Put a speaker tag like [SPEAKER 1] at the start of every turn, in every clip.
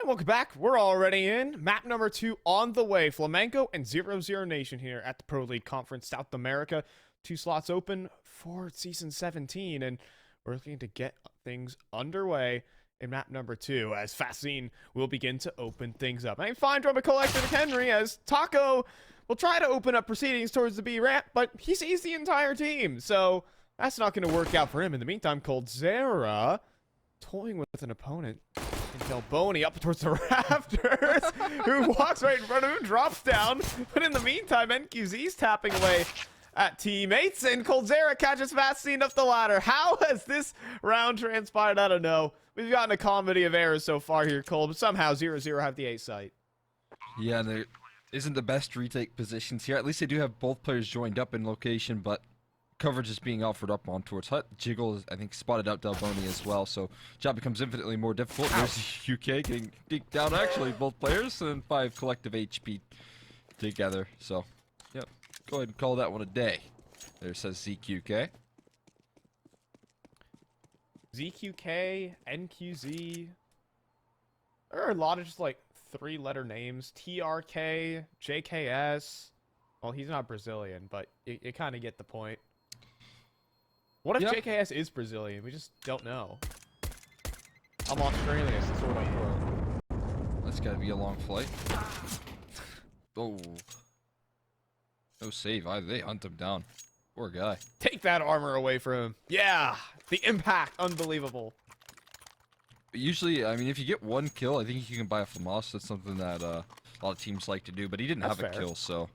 [SPEAKER 1] And welcome back. We're already in. Map number 2 on the way. Flamengo and 00Nation here at the Pro League Conference South America. 2 slots open for Season 17, and we're looking to get things underway in map number 2 as Fascine will begin to open things up. I find Drummer Collector Henry as Taco will try to open up proceedings towards the B ramp, but he sees the entire team, so that's not going to work out for him. In the meantime, Coldzera toying with an opponent. delboNi up towards the rafters, who walks right in front of him, drops down, but in the meantime, NQZ's tapping away at teammates, and Coldzera catches Fascine up the ladder. How has this round transpired? I don't know. We've gotten a comedy of errors so far here, Cole, but somehow 0-0 have the A site.
[SPEAKER 2] Yeah, and there isn't the best retake positions here. At least they do have both players joined up in location, but coverage is being offered up on towards Hut. Jiggle is, I think, spotted out delboNi as well, so job becomes infinitely more difficult. There's UK getting deked down, actually, both players, and 5 collective HP together. So, yep, go ahead and call that one a day. There says ZQK.
[SPEAKER 1] ZQK, NQZ. There are a lot of just like 3-letter names. TRK, JKS. Well, he's not Brazilian, but you kind of get the point. What if JKS is Brazilian? We just don't know. I'm Australian, sort of.
[SPEAKER 2] That's gotta be a long flight. Oh. No save either. They hunt him down. Poor guy.
[SPEAKER 1] Take that armor away from him. Yeah! The impact. Unbelievable.
[SPEAKER 2] But usually, I mean, if you get 1 kill, I think you can buy a FAMAS. That's something that a lot of teams like to do. But he didn't have a kill, so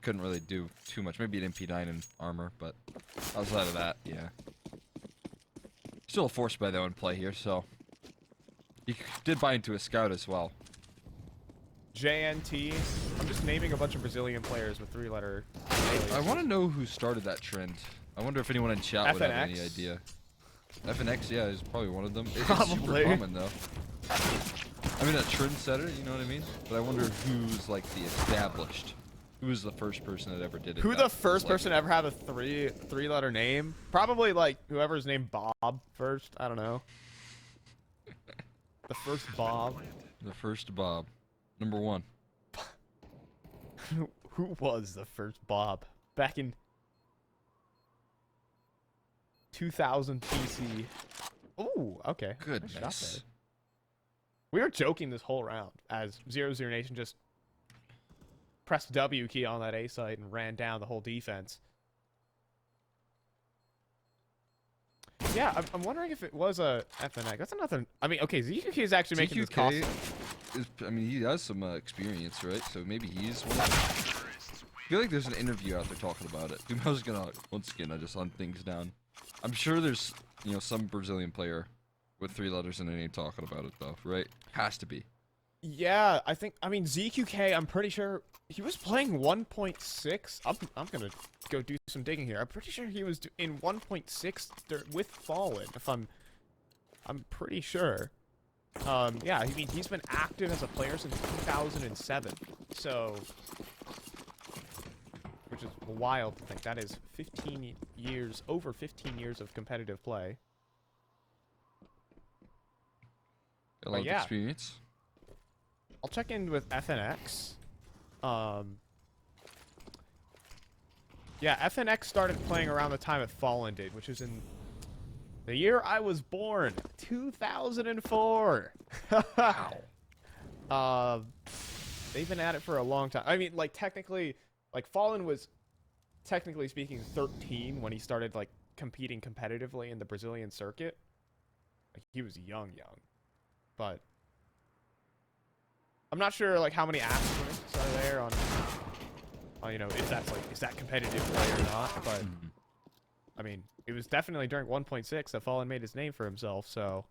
[SPEAKER 2] couldn't really do too much. Maybe an MP9 and armor, but outside of that, yeah. Still a force buy, though, in play here, so he did buy into a scout as well.
[SPEAKER 1] JNT. I'm just naming a bunch of Brazilian players with 3-letter.
[SPEAKER 2] I want to know who started that trend. I wonder if anyone in chat would have any idea. FNX, yeah, is probably one of them. It's super common, though. I mean, a trendsetter, you know what I mean? But I wonder who's, like, the established. Who was the first person that ever did it?
[SPEAKER 1] Who the first person to ever have a three-letter name? Probably, like, whoever's named Bob first. I don't know. The first Bob.
[SPEAKER 2] The first Bob. Number 1.
[SPEAKER 1] Who was the first Bob? Back in 2000 PC. Ooh, okay.
[SPEAKER 2] Goodness.
[SPEAKER 1] We were joking this whole round as 00Nation just pressed W key on that A site and ran down the whole defense. Yeah, I'm wondering if it was a FNX. That's another. I mean, okay, ZQK is actually making this cost.
[SPEAKER 2] I mean, he has some experience, right? So maybe he's one. I feel like there's an interview out there talking about it. I was gonna once again, I just hunt things down. I'm sure there's some Brazilian player with 3 letters in the name talking about it though, right? Has to be.
[SPEAKER 1] Yeah, I mean ZQK. I'm pretty sure he was playing 1.6. I'm gonna go do some digging here. I'm pretty sure he was in 1.6 with Fallen. If I'm pretty sure. Yeah, I mean he's been active as a player since 2007. So, which is wild to think. That is 15 years, over 15 years of competitive play.
[SPEAKER 2] A lot of experience.
[SPEAKER 1] I'll check in with FNX. Yeah, FNX started playing around the time that Fallen did, which is in the year I was born, 2004. Wow. They've been at it for a long time. I mean, like, technically, like, Fallen was, technically speaking, 13 when he started, like, competing competitively in the Brazilian circuit. Like, he was young. But I'm not sure, like, how many asterisks are there on if that's, like, is that competitive play or not, but, I mean, it was definitely during 1.6 that Fallen made his name for himself, so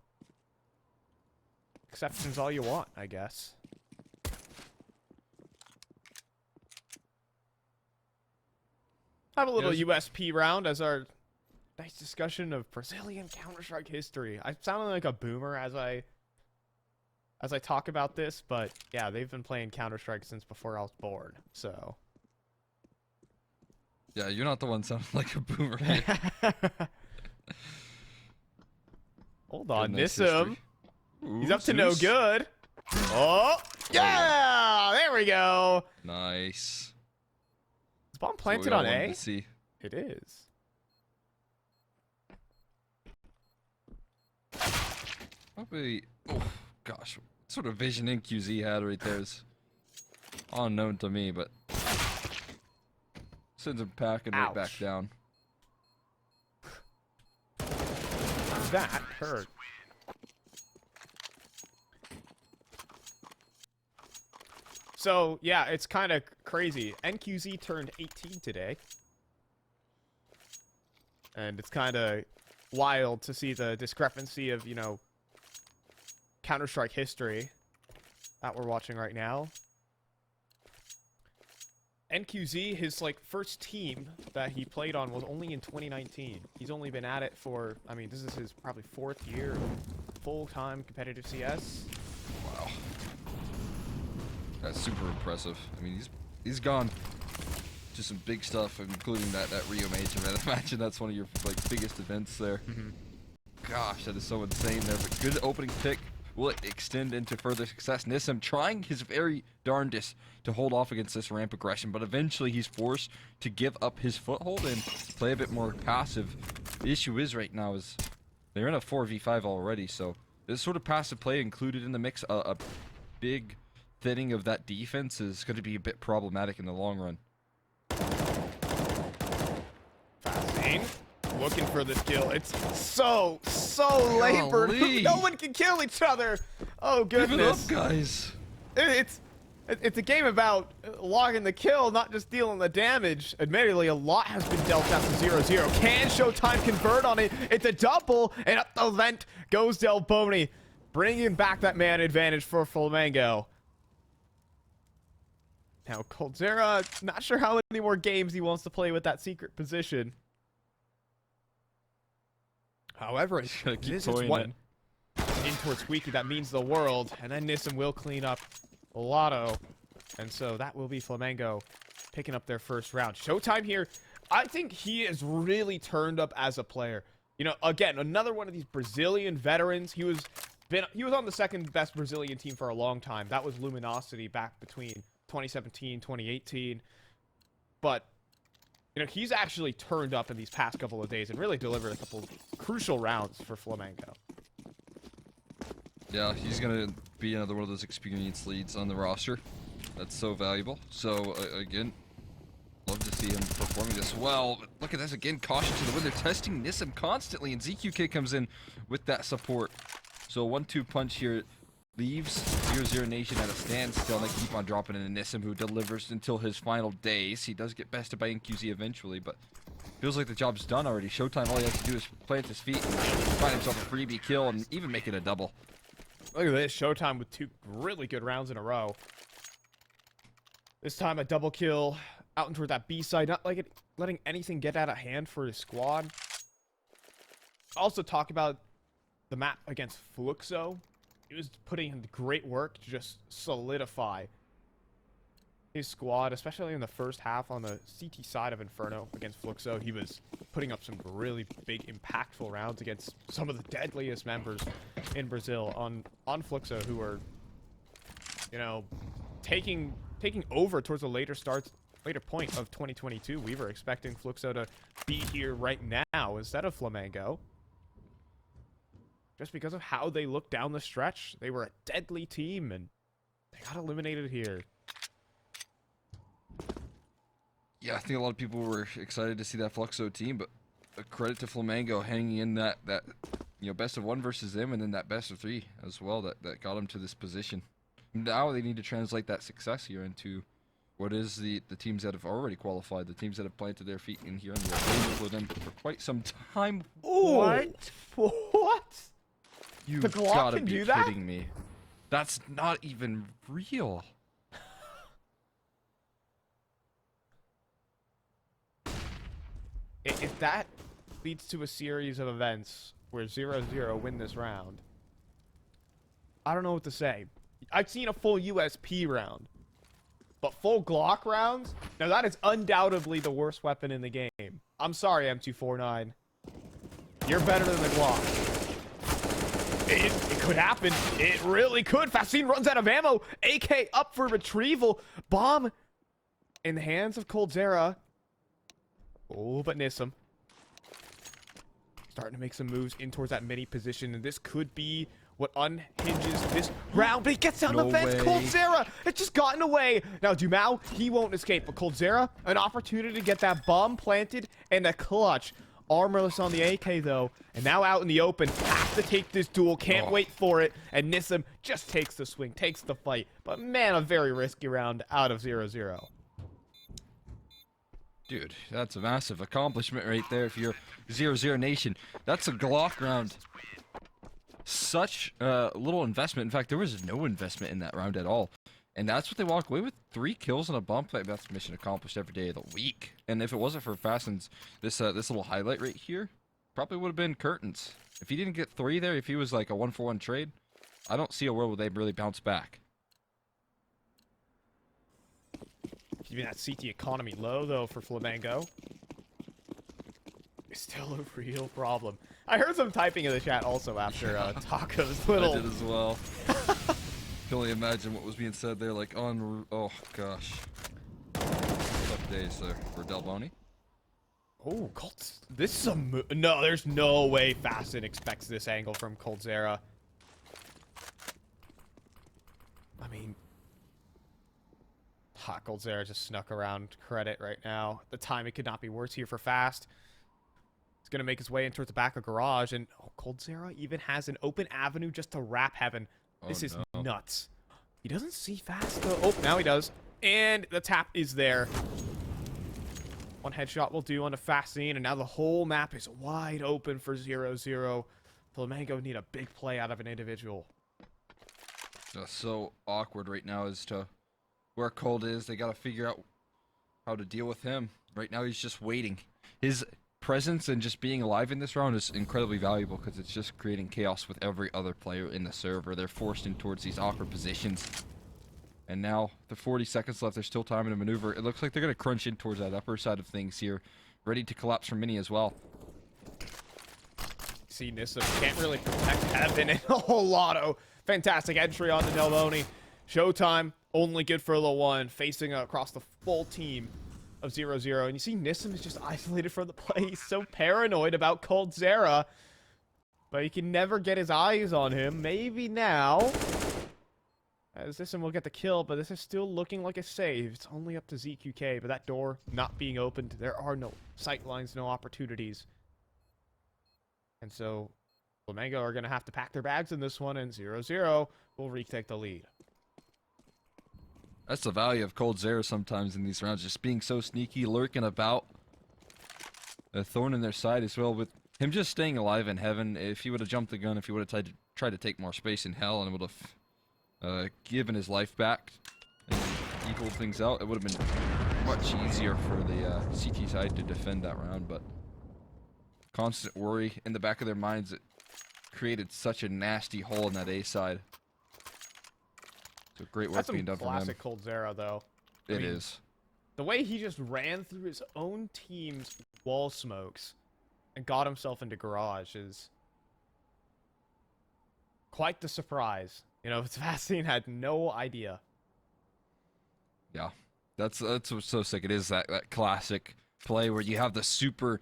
[SPEAKER 1] exceptions all you want, I guess. Have a little USP round as our nice discussion of Brazilian Counter-Strike history. I sound like a boomer as I talk about this, but yeah, they've been playing Counter-Strike since before I was born, so.
[SPEAKER 2] Yeah, you're not the one sounding like a boomer.
[SPEAKER 1] Hold on, Nissim. He's up to no
[SPEAKER 2] Zeus.
[SPEAKER 1] good. Oh, yeah! There we go.
[SPEAKER 2] Nice.
[SPEAKER 1] Is bomb
[SPEAKER 2] That's what
[SPEAKER 1] planted
[SPEAKER 2] we all
[SPEAKER 1] on
[SPEAKER 2] wanted
[SPEAKER 1] A?
[SPEAKER 2] to see.
[SPEAKER 1] It is.
[SPEAKER 2] Probably. Oh gosh, what sort of vision NQZ had right there is unknown to me, but sends him packing right back
[SPEAKER 1] Ouch.
[SPEAKER 2] down.
[SPEAKER 1] That hurt. So, yeah, it's kind of crazy. NQZ turned 18 today. And it's kind of wild to see the discrepancy of, you know, Counter-Strike history that we're watching right now. NQZ, his, like, first team that he played on was only in 2019. He's only been at it for, I mean, this is his probably 4th year of full-time competitive CS.
[SPEAKER 2] Wow. That's super impressive. I mean, he's gone to some big stuff, including that Rio Major. Man, I imagine that's one of your like biggest events there. Gosh, that is so insane there. But good opening pick. Will it extend into further success? Nissim trying his very darndest to hold off against this ramp aggression, but eventually he's forced to give up his foothold and play a bit more passive. The issue is right now is they're in a 4v5 already, so this sort of passive play included in the mix, a big thinning of that defense is going to be a bit problematic in the long run.
[SPEAKER 1] Fascinating. Looking for this kill. It's so labored.
[SPEAKER 2] Golly.
[SPEAKER 1] No one can kill each other. Oh,
[SPEAKER 2] Give it up,
[SPEAKER 1] goodness.
[SPEAKER 2] guys.
[SPEAKER 1] It's a game about logging the kill, not just dealing the damage. Admittedly, a lot has been dealt out to 0-0. Can Showtime convert on it? It's a double, and up the vent goes delboNi, bringing back that man advantage for Flamengo. Now, Coldzera, not sure how many more games he wants to play with that secret position. However,
[SPEAKER 2] Keep
[SPEAKER 1] this is
[SPEAKER 2] toying
[SPEAKER 1] one in towards Squeaky that means the world, and then Nissim will clean up Latto, and so that will be Flamengo picking up their first round. Showtime here, I think he is really turned up as a player. You know, again, another one of these Brazilian veterans. He was on the second best Brazilian team for a long time. That was Luminosity back between 2017, 2018. But you know, he's actually turned up in these past couple of days and really delivered a couple crucial rounds for Flamengo.
[SPEAKER 2] Yeah, he's going to be another one of those experienced leads on the roster. That's so valuable. So, again, love to see him performing this well. But look at this again, caution to the wind. They're testing Nissim constantly, and ZQK comes in with that support. So, 1-2 punch here leaves 00Nation at a standstill, and they keep on dropping in Nissim, who delivers until his final days. He does get bested by NQZ eventually, but feels like the job's done already. Showtime, all he has to do is plant his feet and find himself a freebie kill and even make it a double.
[SPEAKER 1] Look at this, Showtime with 2 really good rounds in a row. This time a double kill out toward that B side, not like letting anything get out of hand for his squad. Also talk about the map against Fluxo. He was putting in great work to just solidify his squad, especially in the first half on the CT side of Inferno against Fluxo. He was putting up some really big, impactful rounds against some of the deadliest members in Brazil on Fluxo, who were, you know, taking over towards the later point of 2022. We were expecting Fluxo to be here right now instead of Flamengo. Just because of how they looked down the stretch. They were a deadly team, and they got eliminated here.
[SPEAKER 2] Yeah, I think a lot of people were excited to see that Fluxo team, but a credit to Flamengo hanging in that you know, best of 1 versus them, and then that best of 3 as well that got them to this position. Now they need to translate that success here into what is the teams that have already qualified, the teams that have planted their feet in here and will wait for them for quite some time.
[SPEAKER 1] Ooh, what?
[SPEAKER 2] You
[SPEAKER 1] The Glock
[SPEAKER 2] gotta
[SPEAKER 1] can
[SPEAKER 2] be
[SPEAKER 1] do that?
[SPEAKER 2] kidding me. That's not even real.
[SPEAKER 1] If that leads to a series of events where 0-0 win this round, I don't know what to say. I've seen a full USP round, but full Glock rounds? Now that is undoubtedly the worst weapon in the game. I'm sorry, M249. You're better than the Glock. It could happen. It really could. Fascine runs out of ammo. AK up for retrieval. Bomb in the hands of coldzera. Oh, but Nissim starting to make some moves in towards that mini position, and this could be what unhinges this round. But he gets down the fence. coldzera, it's just gotten away. Now Dumao, he won't escape, but coldzera, an opportunity to get that bomb planted and a clutch. Armorless on the AK though, and now out in the open, has to take this duel, can't wait for it, and Nissim just takes the swing, takes the fight. But man, a very risky round out of 0-0.
[SPEAKER 2] Dude, that's a massive accomplishment right there if you're 00Nation. That's a Glock round. Such little investment. In fact, there was no investment in that round at all. And that's what they walk away with. 3 kills and a bomb play. That's mission accomplished every day of the week. And if it wasn't for Fasten's, this little highlight right here, probably would have been curtains. If he didn't get 3 there, if he was like a 1-for-1 trade, I don't see a world where they really bounce back.
[SPEAKER 1] Keeping that CT economy low, though, for Flamengo. It's still a real problem. I heard some typing in the chat also after Taco's little...
[SPEAKER 2] I did as well. Can only imagine what was being said there, like on... Oh, gosh. Tough days there for delboNi.
[SPEAKER 1] Oh, this is a... No, there's no way Fasten expects this angle from coldzera. I mean... coldzera just snuck around credit right now. The timing could not be worse here for Fast. He's going to make his way in towards the back of garage, and coldzera even has an open avenue just to wrap heaven. This is nuts. He doesn't see Fast, though. Oh, now he does. And the tap is there. One headshot will do on the Fascine, and now the whole map is wide open for 0-0. Flamengo need a big play out of an individual.
[SPEAKER 2] Just so awkward right now as to where Cold is. They got to figure out how to deal with him. Right now he's just waiting. His presence and just being alive in this round is incredibly valuable because it's just creating chaos with every other player in the server. They're forced in towards these awkward positions. And now, the 40 seconds left, there's still time to maneuver. It looks like they're going to crunch in towards that upper side of things here. Ready to collapse from mini as well.
[SPEAKER 1] See, Nissim can't really protect heaven, and latto. Fantastic entry on the delboNi. Showtime, only good for the one, facing across the full team of 0-0. And you see Nissim is just isolated from the play. He's so paranoid about coldzera, but he can never get his eyes on him. Maybe now, as Nissim will get the kill, but this is still looking like a save. It's only up to ZQK, but that door not being opened, there are no sight lines, no opportunities. And so Flamengo are going to have to pack their bags in this one, and 0-0 will retake the lead.
[SPEAKER 2] That's the value of coldzera sometimes in these rounds, just being so sneaky, lurking about. A thorn in their side as well, with him just staying alive in heaven. If he would have jumped the gun, if he would have tried to take more space in hell and would have given his life back and equaled things out, it would have been much easier for the CT side to defend that round. But constant worry in the back of their minds, it created such a nasty hole in that A side. So great work being done from him.
[SPEAKER 1] That's some classic coldzera, though.
[SPEAKER 2] It is.
[SPEAKER 1] The way he just ran through his own team's wall smokes and got himself into garage is quite the surprise. You know, Fascine had no idea.
[SPEAKER 2] Yeah, that's what's so sick. It is that classic play where you have the super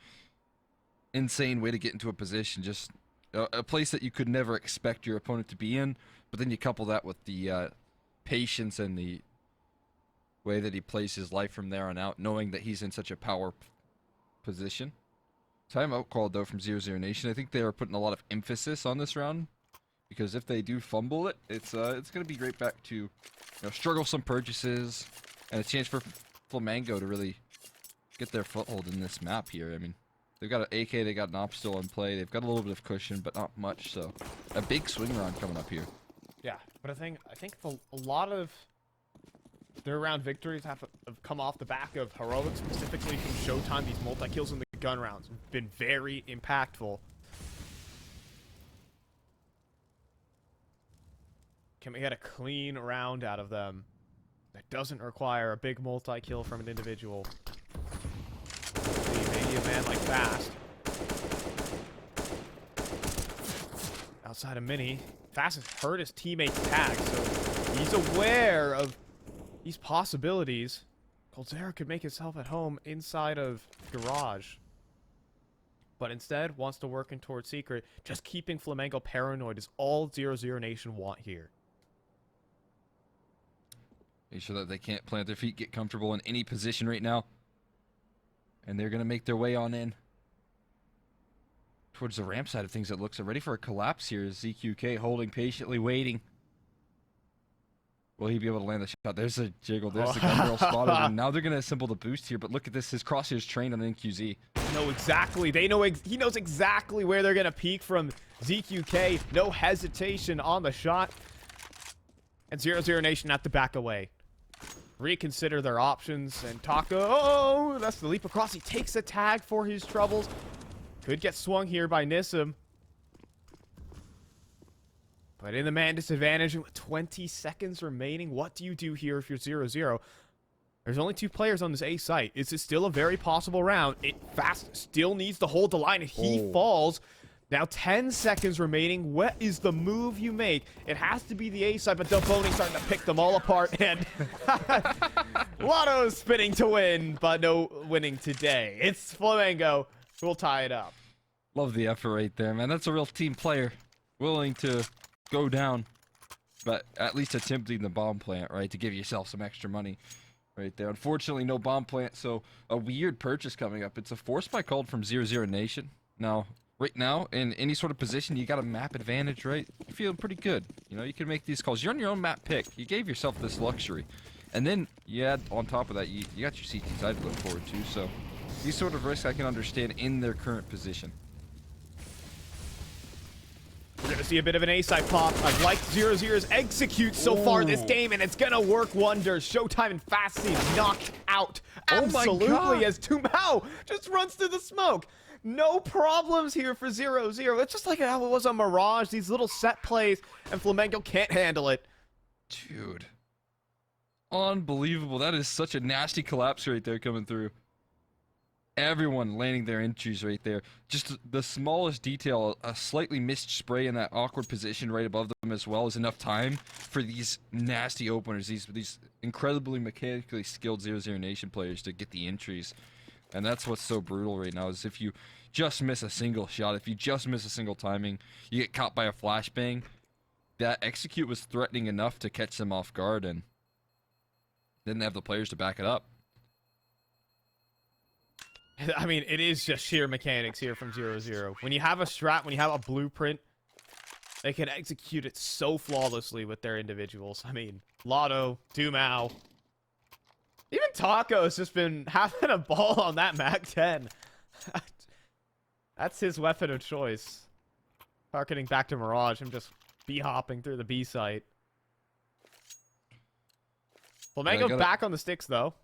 [SPEAKER 2] insane way to get into a position, just a place that you could never expect your opponent to be in, but then you couple that with the patience and the way that he plays his life from there on out, knowing that he's in such a power position. Timeout called, though, from 00Nation. I think they are putting a lot of emphasis on this round, because if they do fumble it, it's going to be right back to struggle some purchases and a chance for Flamengo to really get their foothold in this map here. I mean, they've got an AK, they got an op still in play, they've got a little bit of cushion, but not much. So a big swing round coming up here.
[SPEAKER 1] Yeah, but I think a lot of their round victories have come off the back of heroics, specifically from Showtime. These multi-kills in the gun rounds have been very impactful. Can we get a clean round out of them that doesn't require a big multi-kill from an individual? Maybe a man like Fast. Now outside of Mini. Fast has heard his teammate's tag, so he's aware of these possibilities. coldzera could make himself at home inside of Garage. But instead, wants to work in towards Secret. Just keeping Flamengo paranoid is all 00Nation want here.
[SPEAKER 2] Make sure that they can't plant their feet, get comfortable in any position right now. And they're going to make their way on in. Towards the ramp side of things, it looks ready for a collapse here. ZQK holding patiently, waiting. Will he be able to land the shot? There's a jiggle. There's the gun barrel spotted. And now they're going to assemble the boost here. But look at this. His crosshairs trained on NQZ.
[SPEAKER 1] Know exactly. They know. He knows exactly where they're going to peek from ZQK. No hesitation on the shot. And 00Nation have to back away. Reconsider their options. And Taco. Oh, that's the leap across. He takes a tag for his troubles. Could get swung here by Nissim. But in the man disadvantage, with 20 seconds remaining, what do you do here if you're 0-0? There's only 2 players on this A site. This is still a very possible round. Fast still needs to hold the line, and he falls. Now 10 seconds remaining. What is the move you make? It has to be the A side, but delboNi starting to pick them all apart. And Latto spinning to win, but no winning today. It's Flamengo who will tie it up.
[SPEAKER 2] Love the effort right there, man. That's a real team player. Willing to go down, but at least attempting the bomb plant, right, to give yourself some extra money right there. Unfortunately, no bomb plant, so a weird purchase coming up. It's a force buy called from 00Nation. Now, right now, in any sort of position, you got a map advantage, right? You're feeling pretty good. You know, you can make these calls. You're on your own map pick. You gave yourself this luxury. And then, you add, on top of that, you got your CT side to look forward to, so these sort of risks I can understand in their current position.
[SPEAKER 1] We're going to see a bit of an A-side pop. I've liked 00's execute so far this game, and it's going to work wonders. Showtime and Fasty knocked out. Absolutely, as Tumao just runs through the smoke. No problems here for 0-0. It's just like how it was on Mirage. These little set plays, and Flamengo can't handle it.
[SPEAKER 2] Dude. Unbelievable. That is such a nasty collapse right there coming through. Everyone landing their entries right there. Just the smallest detail, a slightly missed spray in that awkward position right above them as well is enough time for these nasty openers, these incredibly mechanically skilled 00Nation players to get the entries. And that's what's so brutal right now, is if you just miss a single shot, if you just miss a single timing, you get caught by a flashbang. That execute was threatening enough to catch them off guard, and didn't have the players to back it up.
[SPEAKER 1] I mean, it is just sheer mechanics here from 0-0. When you have a strat, when you have a blueprint, they can execute it so flawlessly with their individuals. I mean, Latto, Tumao, even Taco's just been having a ball on that Mag-10. That's his weapon of choice. Harkening back to Mirage, him just B-hopping through the B site. Flamengo back on the sticks, though.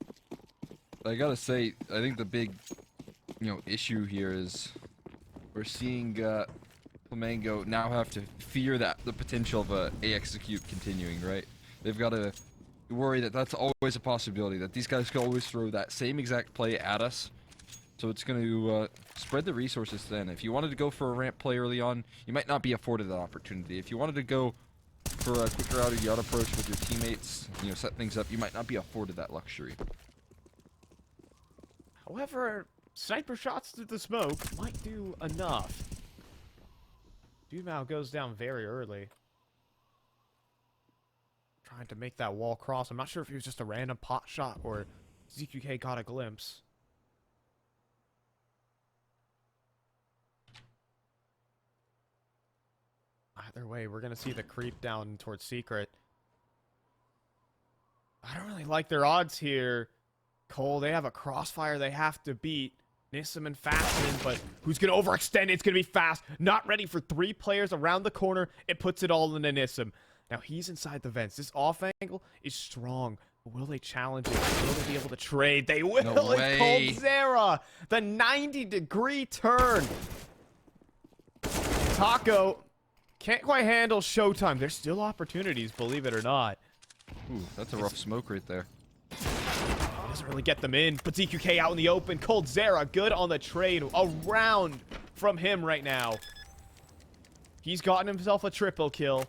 [SPEAKER 2] I gotta say, I think the big, issue here is we're seeing Flamengo now have to fear that the potential of a execute continuing, right? They've got to worry that that's always a possibility, that these guys can always throw that same exact play at us. So it's going to spread the resources then. If you wanted to go for a ramp play early on, you might not be afforded that opportunity. If you wanted to go for a quicker out of yard approach with your teammates, set things up, you might not be afforded that luxury.
[SPEAKER 1] However, sniper shots through the smoke might do enough. Tumao goes down very early. Trying to make that wall cross. I'm not sure if it was just a random pot shot or ZQK got a glimpse. Either way, we're going to see the creep down towards Secret. I don't really like their odds here. Cole, they have a crossfire they have to beat. Nissim and Fastin, but who's going to overextend? It's going to be Fast. Not ready for 3 players around the corner. It puts it all into Nissim. Now he's inside the vents. This off angle is strong. Will they challenge it? Will they be able to trade? They will.
[SPEAKER 2] No way.
[SPEAKER 1] coldzera. The 90-degree turn. Taco can't quite handle Showtime. There's still opportunities, believe it or not.
[SPEAKER 2] Ooh, that's a rough smoke right there.
[SPEAKER 1] Doesn't really get them in, but ZQK out in the open. coldzera good on the trade. A round from him right now. He's gotten himself a triple kill.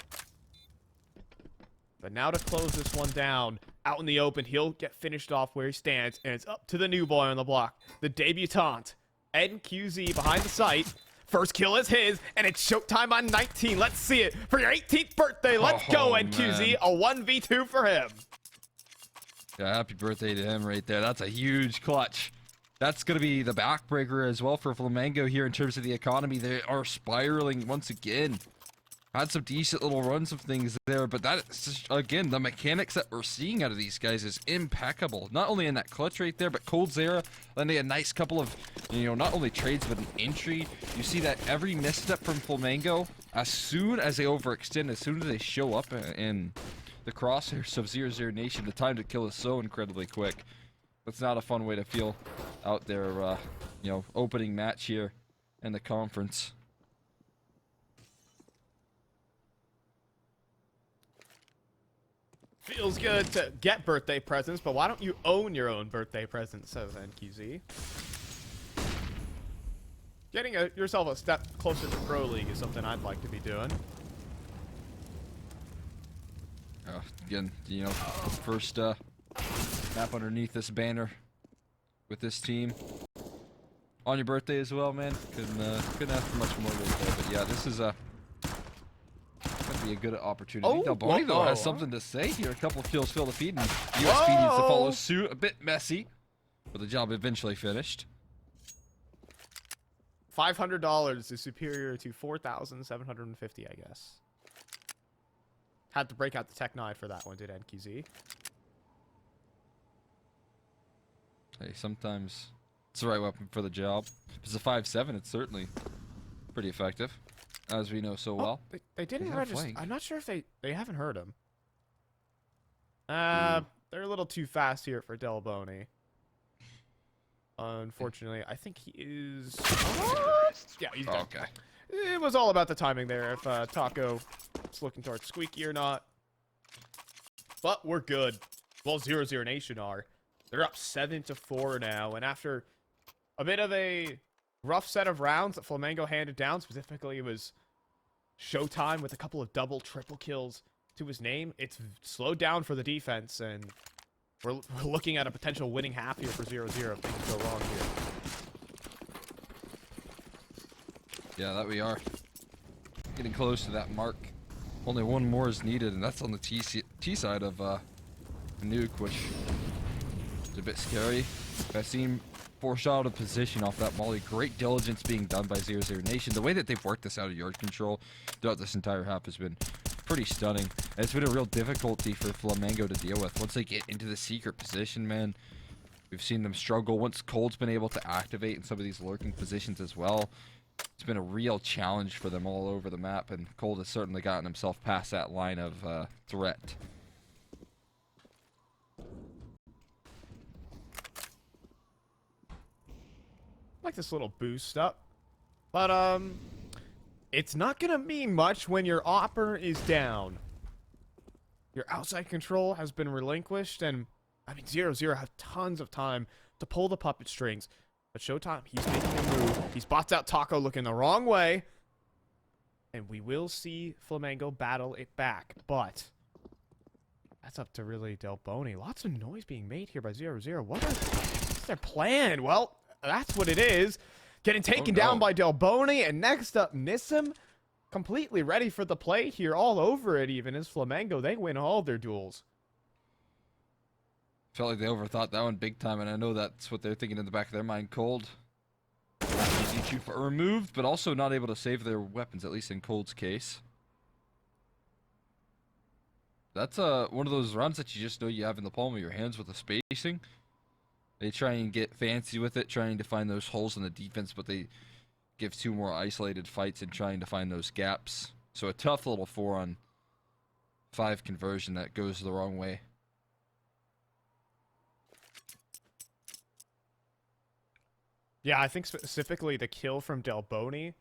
[SPEAKER 1] But now to close this one down, out in the open, he'll get finished off where he stands, and it's up to the new boy on the block, the debutant, NQZ behind the site. First kill is his, and it's showtime on 19. Let's see it for your 18th birthday. Let's go, NQZ.
[SPEAKER 2] Man.
[SPEAKER 1] A 1v2 for him.
[SPEAKER 2] Yeah, happy birthday to him right there. That's a huge clutch. That's going to be the backbreaker as well for Flamengo here in terms of the economy. They are spiraling once again. Had some decent little runs of things there, but that is just, again, the mechanics that we're seeing out of these guys is impeccable. Not only in that clutch right there, but Cold Zera landing a nice couple of, not only trades, but an entry. You see that every misstep from Flamengo, as soon as they overextend, as soon as they show up in the crosshairs of 00Nation, the time to kill is so incredibly quick. That's not a fun way to feel out there, opening match here in the conference.
[SPEAKER 1] Feels good to get birthday presents, but why don't you own your own birthday present, says NQZ. Getting yourself a step closer to Pro League is something I'd like to be doing.
[SPEAKER 2] Again, first map underneath this banner with this team. On your birthday as well, man. Couldn't ask for much more right there. But yeah, this is a be a good opportunity. delboNi though has something to say here. A couple kills fill the feed, and USP needs to follow suit. A bit messy, but the job eventually finished.
[SPEAKER 1] $500 is superior to 4,750, I guess. Had to break out the Tech 9 for that one, did NQZ.
[SPEAKER 2] Hey, sometimes it's the right weapon for the job. If it's a 5.7, it's certainly pretty effective, as we know so well.
[SPEAKER 1] They didn't register. I'm not sure if they haven't heard him. They're a little too fast here for delboNi. Unfortunately, I think he is. Yeah, he's dead.
[SPEAKER 2] Okay.
[SPEAKER 1] It was all about the timing there. If Taco is looking towards Squeaky or not. But we're good. Well, 00Nation are. They're up 7-4 now, and after a bit of a rough set of rounds that Flamengo handed down, specifically it was Showtime with a couple of double, triple kills to his name. It's slowed down for the defense, and we're looking at a potential winning half here for 0-0 if things go wrong here.
[SPEAKER 2] Yeah, that we are. Getting close to that mark. Only one more is needed, and that's on the T side of Nuke, which is a bit scary. I've seen forced out of position off that molly. Great diligence being done by 00Nation. The way that they've worked this out of yard control throughout this entire half has been pretty stunning. And it's been a real difficulty for Flamengo to deal with. Once they get into the secret position, man, we've seen them struggle. Once Cold's been able to activate in some of these lurking positions as well, it's been a real challenge for them all over the map, and Cold has certainly gotten himself past that line of threat.
[SPEAKER 1] Like this little boost up, but it's not gonna mean much when your opper is down. Your outside control has been relinquished, and I mean 0-0 have tons of time to pull the puppet strings. But Showtime, he's making a move. He spots out Taco looking the wrong way, and we will see Flamengo battle it back. But that's up to really delboNi. Lots of noise being made here by 0-0. What's their plan? Well, that's what it is. Getting taken down by delboNi, and next up, Nissim. Completely ready for the play here, all over it even, as Flamengo, they win all their duels.
[SPEAKER 2] Felt like they overthought that one big time, and I know that's what they're thinking in the back of their mind. Cold. Easy to removed, but also not able to save their weapons, at least in Cold's case. That's one of those runs that you just know you have in the palm of your hands with the spacing. They try and get fancy with it, trying to find those holes in the defense, but they give two more isolated fights and trying to find those gaps. So a tough little 4-on-5 conversion that goes the wrong way.
[SPEAKER 1] Yeah, I think specifically the kill from delboNi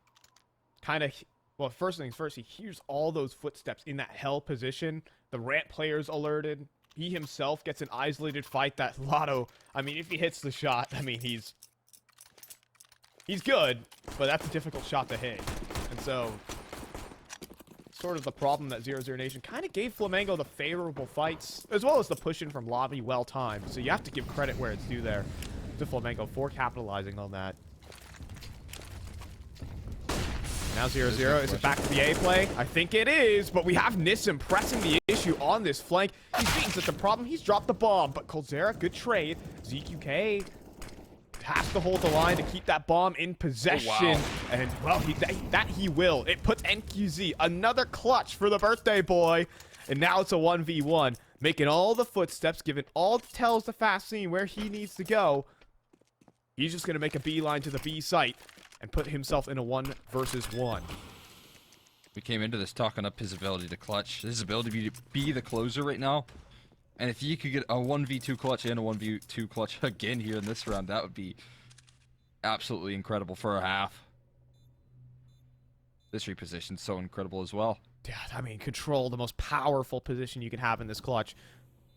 [SPEAKER 1] kind of, well, first things first, he hears all those footsteps in that hell position. The ramp player's alerted. He himself gets an isolated fight that Latto, I mean, if he hits the shot, I mean, he's good, but that's a difficult shot to hit. And so sort of the problem that 00Nation kind of gave Flamengo the favorable fights, as well as the push-in from lobby well-timed. So you have to give credit where it's due there to Flamengo for capitalizing on that. Now 0-0. Is it back to the A play? I think it is, but we have Nissim pressing the issue on this flank. He's beaten such a problem. He's dropped the bomb, but Coldzera, good trade. ZQK has to hold the line to keep that bomb in possession. Oh, wow. And, well, he will. It puts NQZ another clutch for the birthday boy. And now it's a 1v1, making all the footsteps, giving all the tells to Fascine where he needs to go. He's just going to make a beeline to the B site and put himself in a 1 versus 1.
[SPEAKER 2] We came into this talking up his ability to clutch, his ability to be the closer right now. And if you could get a 1v2 clutch and a 1v2 clutch again here in this round, that would be absolutely incredible for a half. This reposition's so incredible as well.
[SPEAKER 1] Yeah, I mean, control, the most powerful position you can have in this clutch.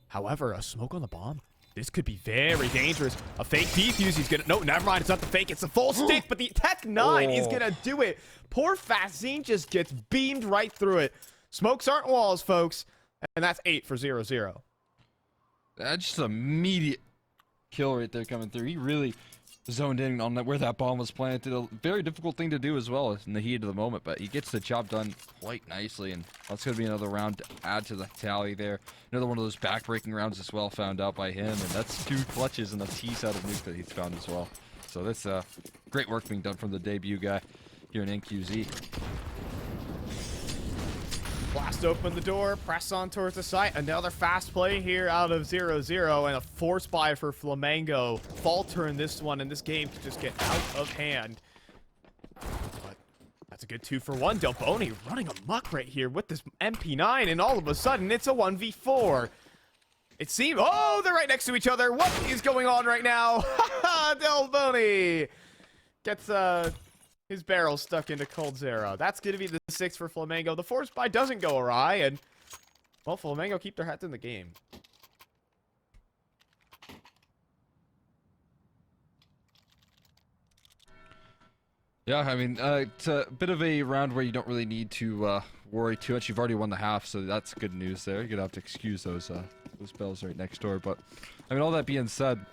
[SPEAKER 1] However, a smoke on the bomb. This could be very dangerous. A fake defuse, he's gonna... No, never mind, it's not the fake, it's the full stick, but the Tech 9 is gonna do it. Poor Fascine just gets beamed right through it. Smokes aren't walls, folks. And that's 8 for 0-0.
[SPEAKER 2] That's just an immediate kill right there coming through. He really zoned in on where that bomb was planted. A very difficult thing to do as well in the heat of the moment, but he gets the job done quite nicely, and that's going to be another round to add to the tally there. Another one of those back-breaking rounds as well found out by him, and that's 2 clutches and a T-side of Nuke that he's found as well. So that's great work being done from the debut guy here in NQZ.
[SPEAKER 1] Blast open the door, press on towards the site. Another fast play here out of 0-0, and a force buy for Flamengo. Falter in this one, and this game to just get out of hand. But that's a good 2 for 1. delboNi running amok right here with this MP9, and all of a sudden, it's a 1v4. It seems... Oh, they're right next to each other. What is going on right now? delboNi gets his barrel stuck into Coldzera. That's going to be the 6 for Flamengo. The force buy doesn't go awry, and, well, Flamengo keep their heads in the game.
[SPEAKER 2] Yeah, I mean, it's a bit of a round where you don't really need to worry too much. You've already won the half, so that's good news there. You're going to have to excuse those bells right next door. But, I mean, all that being said,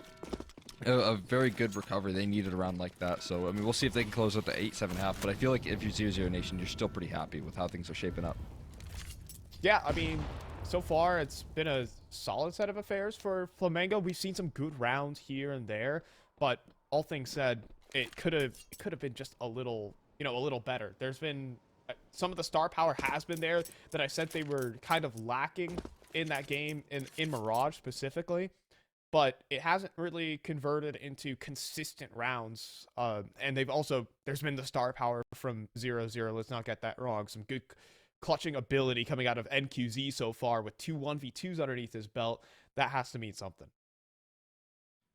[SPEAKER 2] a very good recovery. They needed a round like that. So, I mean, we'll see if they can close out the 8-7 half. But I feel like if you're 00Nation, you're still pretty happy with how things are shaping up.
[SPEAKER 1] Yeah, I mean, so far it's been a solid set of affairs for Flamengo. We've seen some good rounds here and there, but all things said, it could have been just a little, a little better. There's been some of the star power has been there that I said they were kind of lacking in that game in Mirage specifically. But it hasn't really converted into consistent rounds. And there's been the star power from 0-0. Let's not get that wrong. Some good clutching ability coming out of NQZ so far with 2 1v2s underneath his belt. That has to mean something.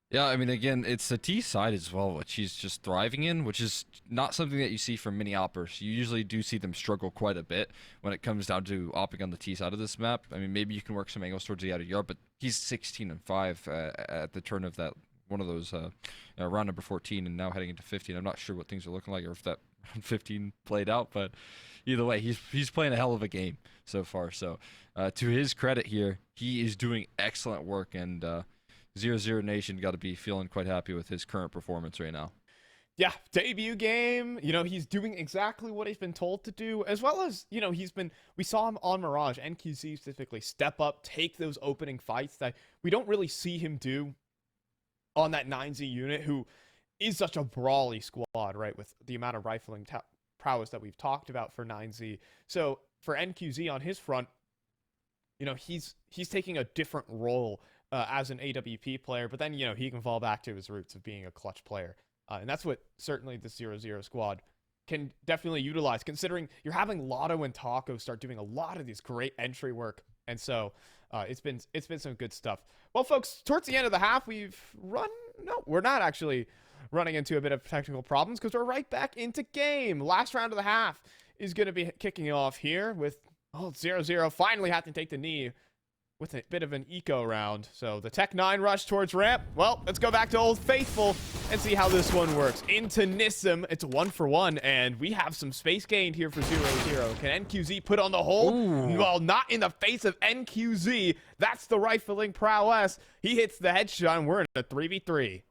[SPEAKER 2] Yeah, I mean, again, it's the T side as well, which he's just thriving in, which is not something that you see from many oppers. You usually do see them struggle quite a bit when it comes down to opping on the T side of this map. I mean, maybe you can work some angles towards the outer yard, but he's 16-5 at the turn of that one of those round number 14, and now heading into 15. I'm not sure what things are looking like or if that round 15 played out, but either way, he's playing a hell of a game so far. So to his credit here, he is doing excellent work, and 00Nation got to be feeling quite happy with his current performance right now.
[SPEAKER 1] Yeah, debut game, he's doing exactly what he's been told to do, as well as, we saw him on Mirage, NQZ specifically, step up, take those opening fights that we don't really see him do on that 9Z unit, who is such a brawly squad, right, with the amount of rifling prowess that we've talked about for 9Z. So for NQZ on his front, he's taking a different role as an AWP player, but then, he can fall back to his roots of being a clutch player. And that's what certainly the 0-0 squad can definitely utilize, considering you're having Latto and Taco start doing a lot of these great entry work. And so it's been some good stuff. Well, folks, towards the end of the half, we're not actually running into a bit of technical problems because we're right back into game. Last round of the half is going to be kicking off here with 0-0 finally having to take the knee with a bit of an eco round. So the Tech 9 rush towards ramp. Well, let's go back to Old Faithful and see how this one works. Into Nissim. It's a 1-for-1, and we have some space gained here for 0-0. Can NQZ put on the hold?
[SPEAKER 2] Ooh.
[SPEAKER 1] Well, not in the face of NQZ. That's the rifling prowess. He hits the headshot, and we're in a 3v3.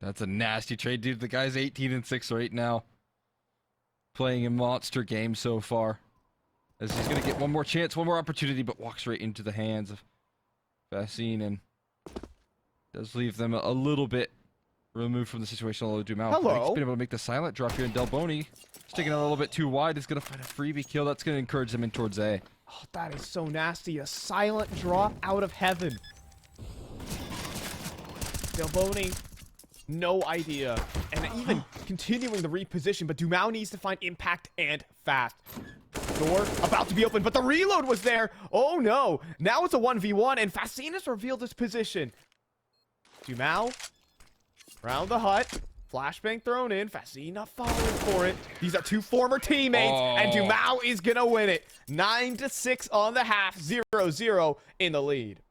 [SPEAKER 2] That's a nasty trade, dude. The guy's 18-6 right now. Playing a monster game so far. As he's going to get one more chance, one more opportunity, but walks right into the hands of Vaccine and does leave them a little bit removed from the situation. Although Dumao has been able to make the silent drop here, and delboNi sticking out a little bit too wide. Is going to find a freebie kill. That's going to encourage them in towards A.
[SPEAKER 1] Oh, that is so nasty. A silent drop out of heaven. delboNi, no idea. And even continuing the reposition, but Dumao needs to find impact and fast. Door about to be open, but the reload was there. Oh no. Now it's a 1v1, and Fascina's revealed his position. Dumao around the hut. Flashbang thrown in. Fascina falling for it. These are two former teammates, and Dumao is gonna win it. 9-6 on the half. 0-0 in the lead.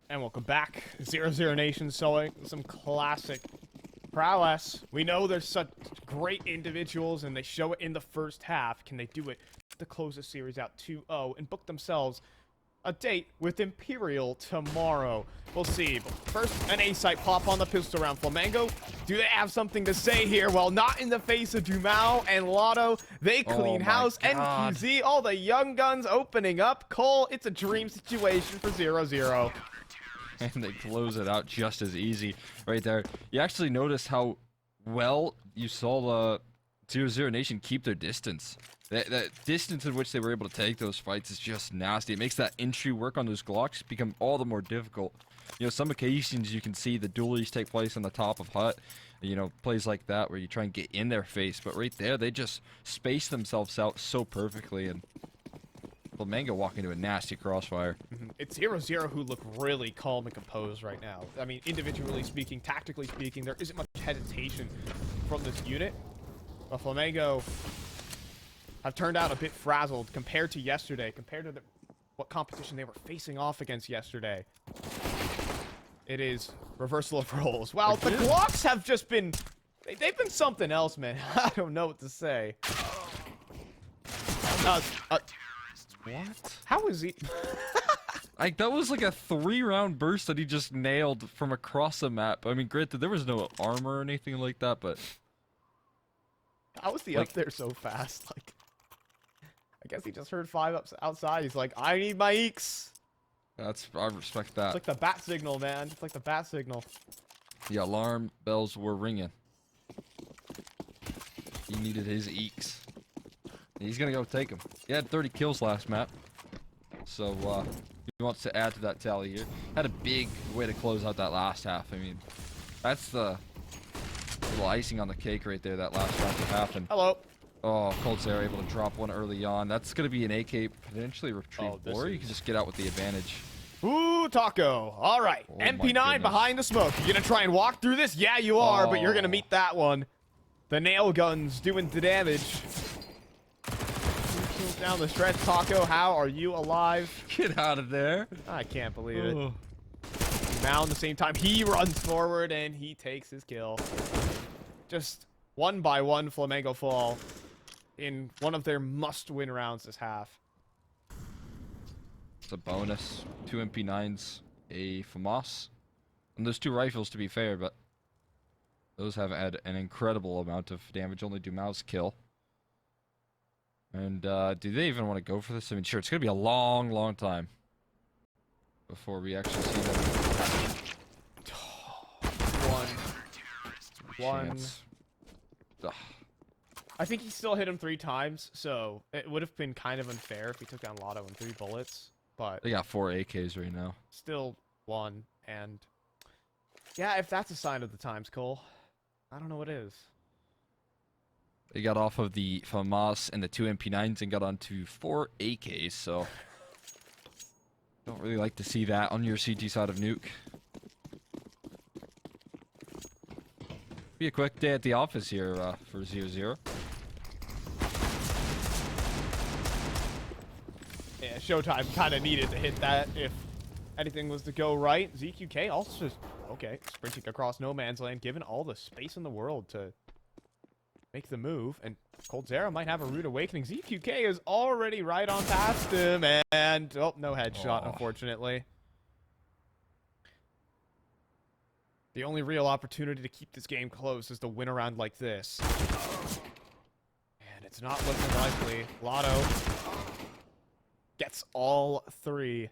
[SPEAKER 1] And welcome back. 00Nation showing some classic prowess. We know there's such great individuals, and they show it in the first half. Can they do it to close the series out 2-0 and book themselves a date with Imperial tomorrow? We'll see. But first, an A-site pop on the pistol round. Flamengo, do they have something to say here? Well, not in the face of Dumao and Latto. They clean house. NQZ, all the young guns opening up. Cole, it's a dream situation for 0-0.
[SPEAKER 2] And they close it out just as easy right there. You actually notice how well you saw the 00Nation keep their distance. That distance in which they were able to take those fights is just nasty. It makes that entry work on those Glocks become all the more difficult. You know, some occasions you can see the dualies take place on the top of hut. You know, plays like that where you try and get in their face. But right there, they just space themselves out so perfectly. And Flamengo walking into a nasty crossfire.
[SPEAKER 1] It's 0-0 who look really calm and composed right now. I mean, individually speaking, tactically speaking, there isn't much hesitation from this unit. But Flamengo have turned out a bit frazzled compared to yesterday, compared to what competition they were facing off against yesterday. It is reversal of roles. Well, the Glocks have just been... They've been something else, man. I don't know what to say.
[SPEAKER 2] What?
[SPEAKER 1] How is he...
[SPEAKER 2] Like, that was like a 3-round burst that he just nailed from across the map. I mean, granted, there was no armor or anything like that, but...
[SPEAKER 1] How was he up there so fast? Like, I guess he just heard 5 up outside. He's like, I need my eeks.
[SPEAKER 2] I respect that.
[SPEAKER 1] It's like the bat signal, man. It's like the bat signal.
[SPEAKER 2] The alarm bells were ringing. He needed his eeks. He's gonna go take him. He had 30 kills last map. So, he wants to add to that tally here. Had a big way to close out that last half. I mean, that's the little icing on the cake right there, that last round that happened.
[SPEAKER 1] Hello.
[SPEAKER 2] Oh, Coldzera able to drop one early on. That's gonna be an AK potentially retrieved, or you can just get out with the advantage.
[SPEAKER 1] Ooh, Taco. All right.
[SPEAKER 2] Oh,
[SPEAKER 1] MP9 behind the smoke. You gonna try and walk through this? Yeah, you are, but you're gonna meet that one. The nail guns doing the damage. Down the stretch. Taco, how are you alive?
[SPEAKER 2] Get out of there.
[SPEAKER 1] I can't believe it. Now, at the same time, he runs forward and he takes his kill. Just one by one, Flamengo fall in one of their must-win rounds this half.
[SPEAKER 2] It's a bonus. 2 MP9s, a FAMAS. And those 2 rifles, to be fair, but those have had an incredible amount of damage. Only Dumao's kill. And do they even want to go for this? I mean, sure, it's going to be a long, long time before we actually see them.
[SPEAKER 1] One. I think he still hit him 3 times, so it would have been kind of unfair if he took down Latto in 3 bullets. But
[SPEAKER 2] they got 4 AKs right now.
[SPEAKER 1] Still 1, and yeah, if that's a sign of the times, Cole, I don't know what is.
[SPEAKER 2] They got off of the FAMAS and the 2 MP9s and got onto 4 AKs, so don't really like to see that on your CT side of Nuke. Be a quick day at the office here for 0-0.
[SPEAKER 1] Yeah, Showtime kind of needed to hit that if anything was to go right. ZQK also just, okay, sprinting across no man's land, given all the space in the world to make the move. And Coldzera might have a rude awakening. ZQK is already right on past him, and, oh, no headshot, unfortunately. The only real opportunity to keep this game close is to win a round like this. And it's not looking likely. Latto gets all 3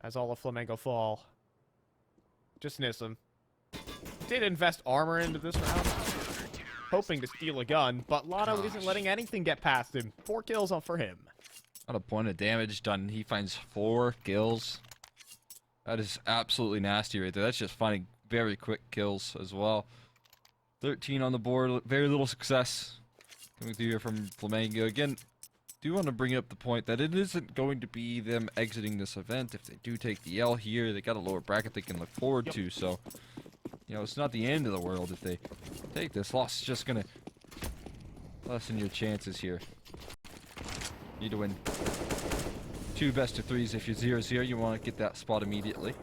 [SPEAKER 1] as all of Flamengo fall. Just miss him. Did invest armor into this round, hoping to steal a gun, but Latto isn't letting anything get past him. 4 kills for him.
[SPEAKER 2] Not a point of damage done. He finds 4 kills. That is absolutely nasty right there. That's just finding very quick kills as well. 13 on the board. Very little success coming through here from Flamengo. Again, do want to bring up the point that it isn't going to be them exiting this event. If they do take the L here, they got a lower bracket they can look forward to. So, you know, it's not the end of the world if they take this loss. It's just going to lessen your chances here. Need to win 2 best of 3s. If you're 0-0, you want to get that spot immediately.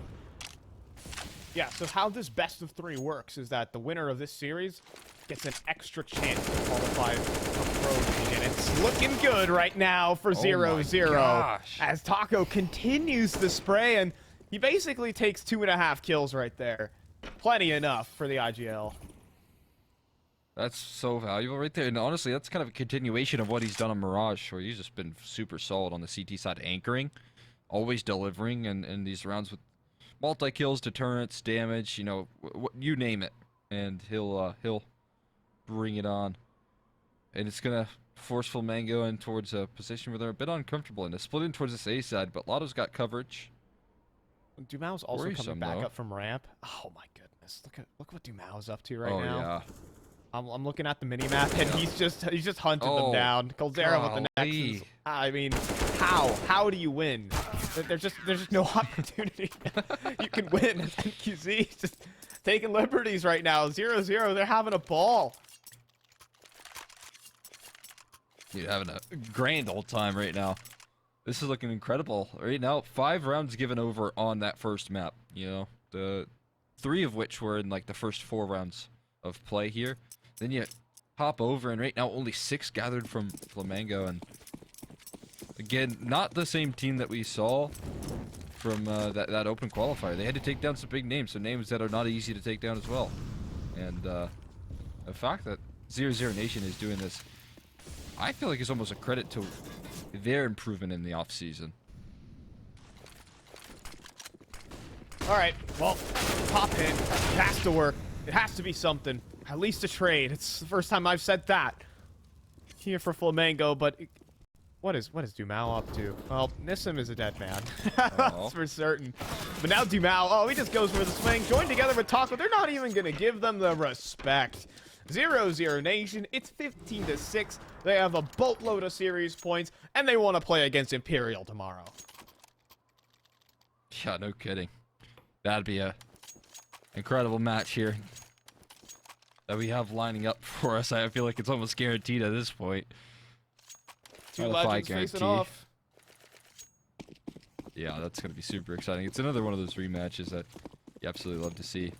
[SPEAKER 1] Yeah, so how this best of 3 works is that the winner of this series gets an extra chance to qualify for Pro League, and it's looking good right now for 0-0
[SPEAKER 2] gosh.
[SPEAKER 1] as Taco continues the spray, and he basically takes 2.5 kills right there. Plenty enough for the IGL.
[SPEAKER 2] That's so valuable right there. And honestly, that's kind of a continuation of what he's done on Mirage, where he's just been super solid on the CT side, anchoring, always delivering in these rounds with multi-kills, deterrence, damage, you know, you name it. And he'll bring it on. And it's going to force Flamengo in towards a position where they're a bit uncomfortable in. They're split in towards this A side, but Latto's got coverage.
[SPEAKER 1] Dumao's also
[SPEAKER 2] Worrisome,
[SPEAKER 1] coming back
[SPEAKER 2] though.
[SPEAKER 1] up from ramp. Oh my goodness. Look what Dumao's up to right
[SPEAKER 2] Oh,
[SPEAKER 1] now.
[SPEAKER 2] yeah.
[SPEAKER 1] I'm looking at the mini-map, and he's just hunting them
[SPEAKER 2] Oh,
[SPEAKER 1] down. Coldzera with the
[SPEAKER 2] golly.
[SPEAKER 1] next. I mean, how do you win? There's just no opportunity. You can win. NQZ just taking liberties right now. 0-0. They're having a ball.
[SPEAKER 2] Dude, having a grand old time right now. This is looking incredible. Right now, 5 rounds given over on that first map. You know, the 3 of which were in like the first 4 rounds of play here. Then you hop over, and right now only 6 gathered from Flamengo. And again, not the same team that we saw from that open qualifier. They had to take down some big names, some names that are not easy to take down as well. And the fact that 00Nation is doing this, I feel like it's almost a credit to their improvement in the offseason.
[SPEAKER 1] All right. Well, top hit. It has to work. It has to be something. At least a trade. It's the first time I've said that here for Flamengo, but what is Dumao up to? Well, Nissim is a dead man. That's for certain. But now Dumao, oh, he just goes for the swing. Joined together with Taco. They're not even going to give them the respect. 00Nation, it's 15-6. They have a boatload of series points, and they want to play against Imperial tomorrow.
[SPEAKER 2] Yeah, no kidding. That'd be a incredible match here that we have lining up for us. I feel like it's almost guaranteed at this point.
[SPEAKER 1] 2
[SPEAKER 2] Not a
[SPEAKER 1] legends
[SPEAKER 2] fight
[SPEAKER 1] facing
[SPEAKER 2] guarantee.
[SPEAKER 1] off.
[SPEAKER 2] Yeah, that's going to be super exciting. It's another one of those rematches that you absolutely love to see.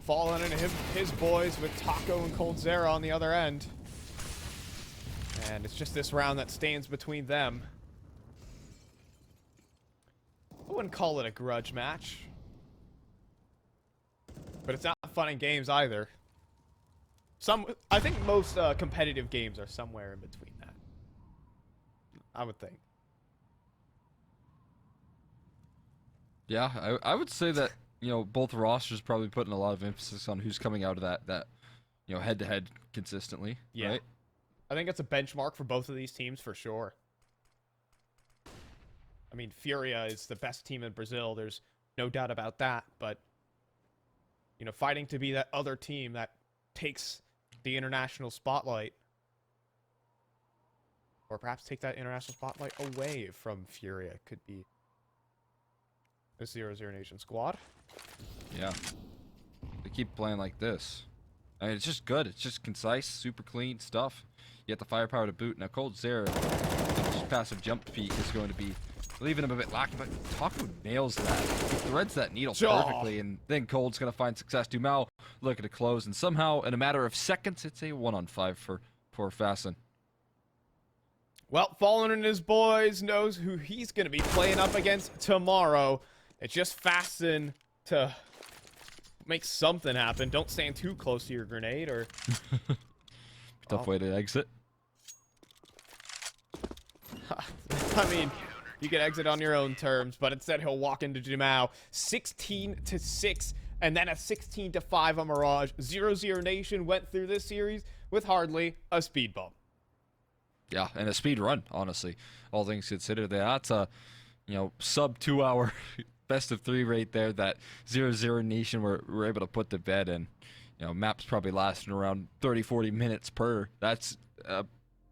[SPEAKER 1] Falling into his boys with Taco and Coldzera on the other end. And it's just this round that stands between them. I wouldn't call it a grudge match. But it's not fun and games either. I think most competitive games are somewhere in between that. I would think.
[SPEAKER 2] Yeah, I would say that, you know, both rosters probably putting a lot of emphasis on who's coming out of that you know, head-to-head consistently,
[SPEAKER 1] Yeah.
[SPEAKER 2] right?
[SPEAKER 1] I think it's a benchmark for both of these teams for sure. I mean, Furia is the best team in Brazil. There's no doubt about that. But, you know, fighting to be that other team that takes the international spotlight, or perhaps take that international spotlight away from Furia, could be the 00Nation squad.
[SPEAKER 2] Yeah. They keep playing like this. I mean, it's just good. It's just concise, super clean stuff. You get the firepower to boot. Now, Coldzera, just passive jump peek is going to be leaving him a bit lacking, but Taco nails that. He threads that needle perfectly, and then Cold's going to find success. Dumao looking to close, and somehow, in a matter of seconds, it's a 1-on-5 for Fasten.
[SPEAKER 1] Well, Fallen and his boys knows who he's going to be playing up against tomorrow. It's just Fasten to make something happen. Don't stand too close to your grenade, or...
[SPEAKER 2] Tough way to exit.
[SPEAKER 1] I mean, you can exit on your own terms, but instead he'll walk into Dumao. 16-6, and then a 16-5 on Mirage. 00Nation went through this series with hardly a speed bump.
[SPEAKER 2] Yeah, and a speed run, honestly. All things considered, that's a, you know, sub 2 hour best of 3 right there that 00Nation were able to put to bed. And, you know, maps probably lasting around 30-40 minutes per. That's a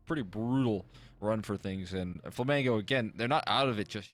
[SPEAKER 2] pretty brutal run for things. And Flamengo, again, they're not out of it just